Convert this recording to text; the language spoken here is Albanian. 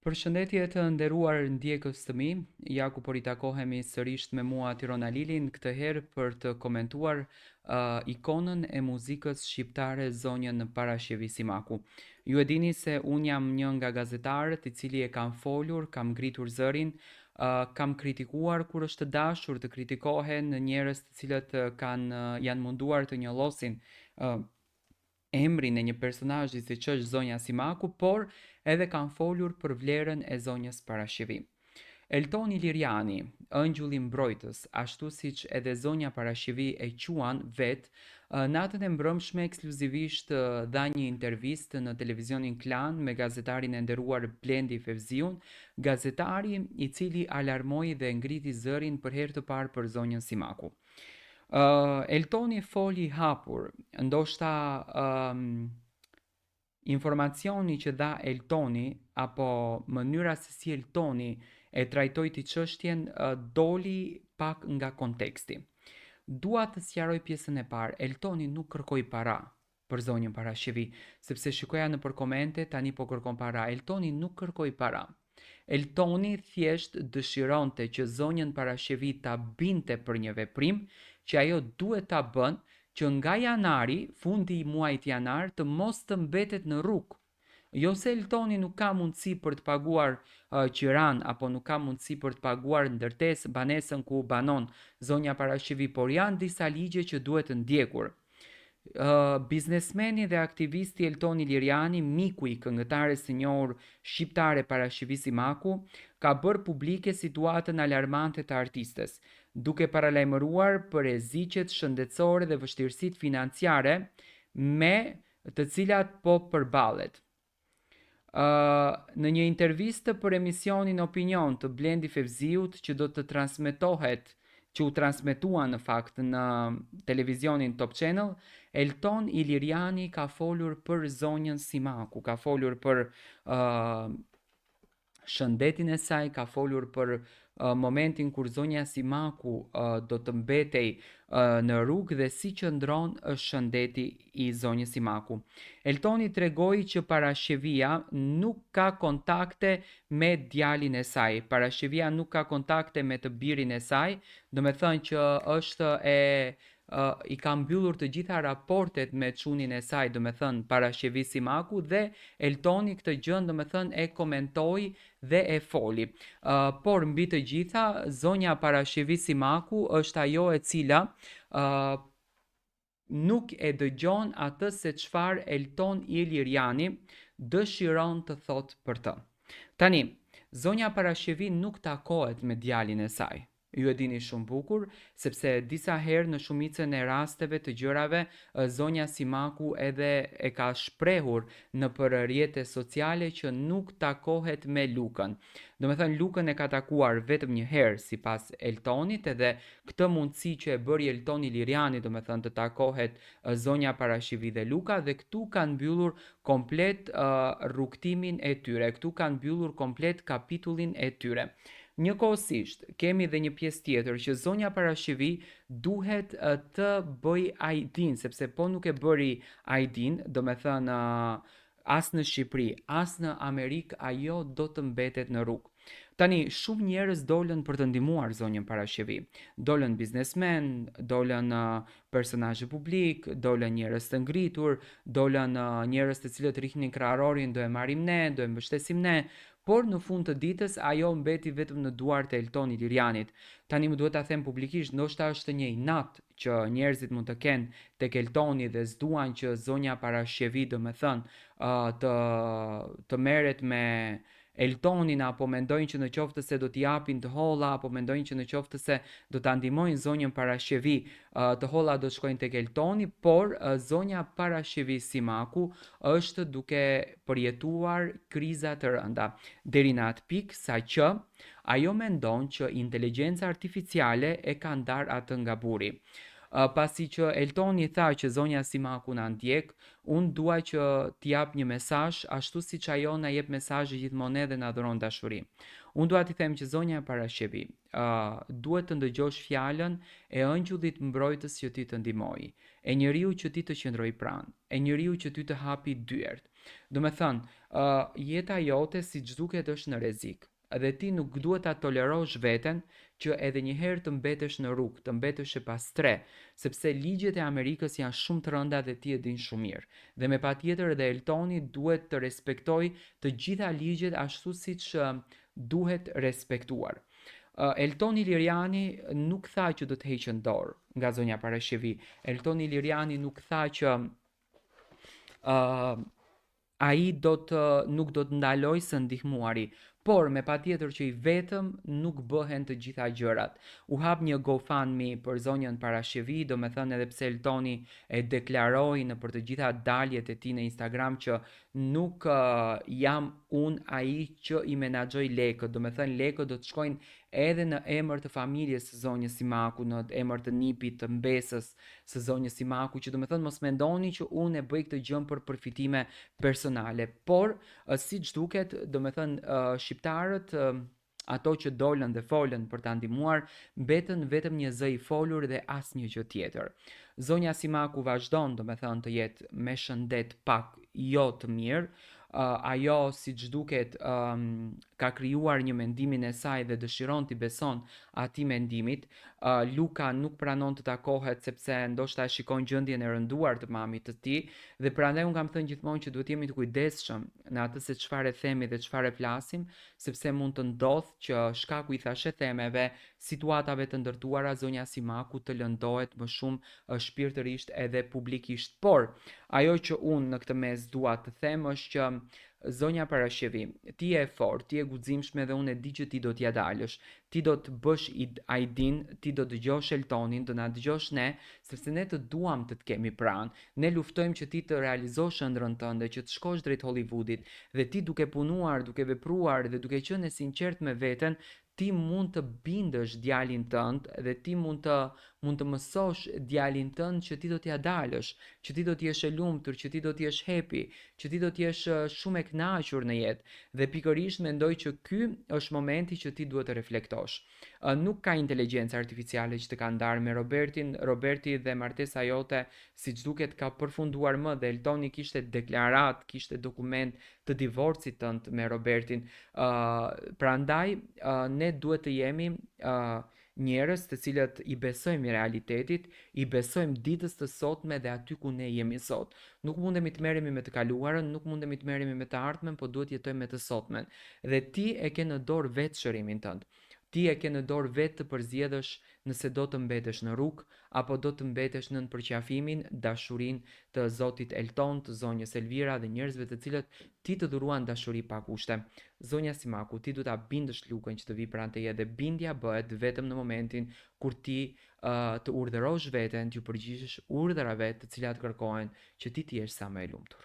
Përshëndetje të nderuar ndjekës të mi, ja ku po ritakohemi sërish me mua Tirona Lilin, këtë herë për të komentuar ikonën e muzikës shqiptare zonjën Parashjevi Simaku. Ju e dini se unë jam një nga gazetarët i cili e kam folur, kam ngritur zërin, kam kritikuar kur është dashur të kritikohen njerëz të cilët janë munduar të njollosin emrin e një personazhi siç është zonja Simaku, por edhe kanë folur për vlerën e zonjës Parashjevi. Eltoni Liriani, ëngjulli mbrojtës, ashtu siç edhe zonja Parashjevi e quan vet, natën e mbrëmshme ekskluzivisht dha një intervistë në televizionin Klan me gazetarin e nderuar Blendi Fevziun, gazetari i cili alarmoi dhe ngriti zërin për herë të parë për zonjën Simaku. Eltoni foli hapur, ndoshta informacioni që dha Eltoni apo mënyra se si Eltoni e trajtoi ti çështjen doli pak nga konteksti. Dua të sqaroj pjesën e parë. Eltoni nuk kërkoi para për zonjën Parashjevi, sepse shikoja nëpër komente tani po kërkon para. Eltoni nuk kërkoi para. Eltoni thjesht dëshironte që zonjën Parashjevi ta binte për një veprim që ajo duhet ta bën, që nga janari, fundi i muajit janar, të mos të mbetet në rrugë. Jo se Eltoni nuk ka mundësi për të paguar qiran apo nuk ka mundësi për të paguar ndërtesë banesën ku banon zonja Parashjevi, por janë disa ligje që duhet të ndjekur. Biznesmeni dhe aktivisti Eltoni Liriani, miku i këngëtares së njohur shqiptare Parashjevi Simaku, ka bërë publike situatën alarmante të artistes, duke paralajmëruar për rreziqet shëndetësore dhe vështirësitë financiare me të cilat po përballet. Në një intervistë për emisionin Opinion të Blendi Fevziut që do të transmetohet, që u transmetua në fakt në televizionin Top Channel, Elton Iliriani ka folur për zonjën Simaku, ka folur për shëndetin e saj, ka folur për momentin kur zonja Simaku do të mbetej në rrugë dhe si qëndron shëndeti i zonjës Simaku. Eltoni tregoi që Parashjevia nuk ka kontakte me djalin e saj. Parashjevia nuk ka kontakte me të birin e saj, do me thënë që është i ka mbyllur të gjitha raportet me çunin e saj, do me thënë Parashjevi Simaku, dhe Eltoni këtë gjën, do me thënë, e komentoi dhe e foli. Por mbi të gjitha, zonja Parashjevi Simaku është ajo e cila nuk e dëgjon atë se çfarë Elton Iliriani dëshiron të thotë për të. Tani, zonja Parashjevi nuk takohet me djalin e saj. Ju e dini shumë bukur, sepse disa herë në shumicën e rasteve të gjërave, zonja Simaku edhe e ka shprehur në për rrjete sociale që nuk takohet me Lukën. Do me thënë, Lukën e ka takuar vetëm një herë sipas Eltonit, edhe këtë mundësi që e bëri Eltoni Liriani, do me thënë, të takohet zonja Parashjevi dhe Luka, dhe këtu kanë mbyllur komplet rrugtimin e tyre, këtu kanë mbyllur komplet kapitullin e tyre. Njëkohësisht, kemi dhe një pjesë tjetër që zonja Parashjevi duhet të bëj ID-n, sepse po nuk e bëri ID-n, do me thënë as në Shqipëri, as në Amerikë, ajo do të mbetet në rrugë. Tani, shumë njerëz dolën për të ndihmuar zonjën Parashjevi. Dolën biznesmen, dolën personazhe publik, dolën njerëz të ngritur, dolën njerëz të cilët rrihnin kraharorin, do e marrim ne, do e mbështesim ne, por në fund të ditës ajo mbeti vetëm në duart e Eltonit Lirianit. Tani më duhet ta them publikisht, ndoshta është një inat që njerëzit mund të kenë tek Eltoni dhe s'duan që zonja Parashjevi, do me thënë, të merret me Eltonin, apo mendojnë që në qoftë se do t'i japin të holla, apo mendojnë që në qoftë se do ta ndihmojnë zonjën Parashjevi, të holla do shkojnë tek Eltoni, por zonja Parashjevi Simaku është duke përjetuar kriza të rënda deri në atë pikë sa që ajo mendon që inteligjenca artificiale e ka ndar atë nga buri. Pasi që Eltoni tha që zonja Simaku na ndjek, unë dua që t'i jap një mesazh, ashtu siç ajo na jep mesazhe gjithmonë dhe na dhuron dashuri. Unë dua t'i them që zonja Parashjevi duhet të ndëgjosh fjalën e ëngjullit mbrojtës që ti të ndihmoj, e njeriu që ti të qëndroj pranë, e njeriu që ty të hapi dyert. Do me thënë, jeta jote si që duket është në rrezik. Dhe ti nuk duhet ta tolerosh veten që edhe një herë të mbetesh në rrugë, të mbetesh e pastre, sepse ligjet e Amerikës janë shumë të rënda dhe ti e din shumë mirë. Dhe me patjetër edhe Eltoni duhet të respektoj të gjitha ligjet ashtu siç duhet respektuar. Eltoni Liriani nuk tha që do të heqën dorë nga zonja Parashevi. Eltoni Liriani nuk tha që uh, ai nuk do të ndaloj së ndihmuari, por me patjetër që i vetëm nuk bëhen të gjitha gjërat. U hap një GoFundMe për zonjën Parashevi, do me thënë edhe pse Eltoni e deklaroi në për të gjitha daljet e tij në Instagram që nuk jam unë ai që i menaxhoj lekët, do me thënë lekët do të shkojnë edhe në emër të familjes së zonjës Simaku, në emër të nipit të mbesës së zonjës Simaku, që do me thënë mos mendoni që unë e bëj këtë gjë për përfitime personale, por si që duket, do me thënë shqiptarët, ato që dolën dhe folën për ta ndihmuar, mbetën vetëm një zë i folur dhe asnjë gjë tjetër. Zonja Simaku vazhdon, do me thënë, të jetë me shëndet pak jo të mirë. Ajo si që duket ka krijuar një mendimin e saj dhe dëshiron t'i beson atij mendimit. Luka nuk pranon të takohet sepse ndoshta e shikon gjendjen e rënduar të mamit të tij dhe prandaj un kam thënë gjithmonë që duhet jemi të kujdesshëm në atë se çfarë themi dhe çfarë flasim, sepse mund të ndodh që shkaku i thashë themeve, situatave të ndërtuara, zonja Simaku të lëndohet më shumë shpirtërisht edhe publikisht. Por ajo që unë në këtë mes dua të them është që zonja Parashevi, ti je fort, ti je guximshme dhe unë e di që ti do t'ja dalësh. Ti do të bësh Aidin, ti do të dëgjosh Eltonin, do na dëgjosh ne, sepse ne të duam të të kemi pranë. Ne luftojmë që ti të realizosh ëndrrën tënde, që të shkosh drejt Hollywoodit dhe ti duke punuar, duke vepruar dhe duke qenë e sinqert me veten, ti mund të bindësh djalin tënd dhe ti mund të mësosh djalin tënd që ti do t'ja dalësh, që ti do të jesh e lumtur, që ti do të jesh happy, që ti do të jesh shumë e kënaqur në jetë. Dhe pikërisht mendoj që ky është momenti që ti duhet të reflektosh. Nuk ka inteligjencë artificiale që të ka ndarë me Robertin. Roberti dhe martesa jote, siç duket, ka përfunduar më dhe Eltoni kishte deklarat, kishte dokument të divorcit tënd me Robertin. Prandaj ne duhet të jemi njerëz të cilët i besojmë realitetit, i besojmë ditës të sotme dhe aty ku ne jemi sot. Nuk mundemi të merremi me të kaluarën, nuk mundemi të merremi me të ardhmen, por duhet jetojmë me të sotmen. Dhe ti e ke në dorë vetë shërimin tënd. Ti e ke në dorë vetë të përzgjedhësh nëse do të mbetesh në rrugë apo do të mbetesh nën përqafimin, dashurinë të Zotit Elton, të zonjës Elvira dhe njerëzve të cilët ti të dhuruan dashuri pa kushte. Zonja Simaku, ti du ta bindësh Lukën që të vi pranë teje dhe bindja bëhet vetëm në momentin kur ti të urdhërosh veten, t'ju përgjigjesh urdhrave të cilat kërkohen që ti të jesh sa më e lumtur.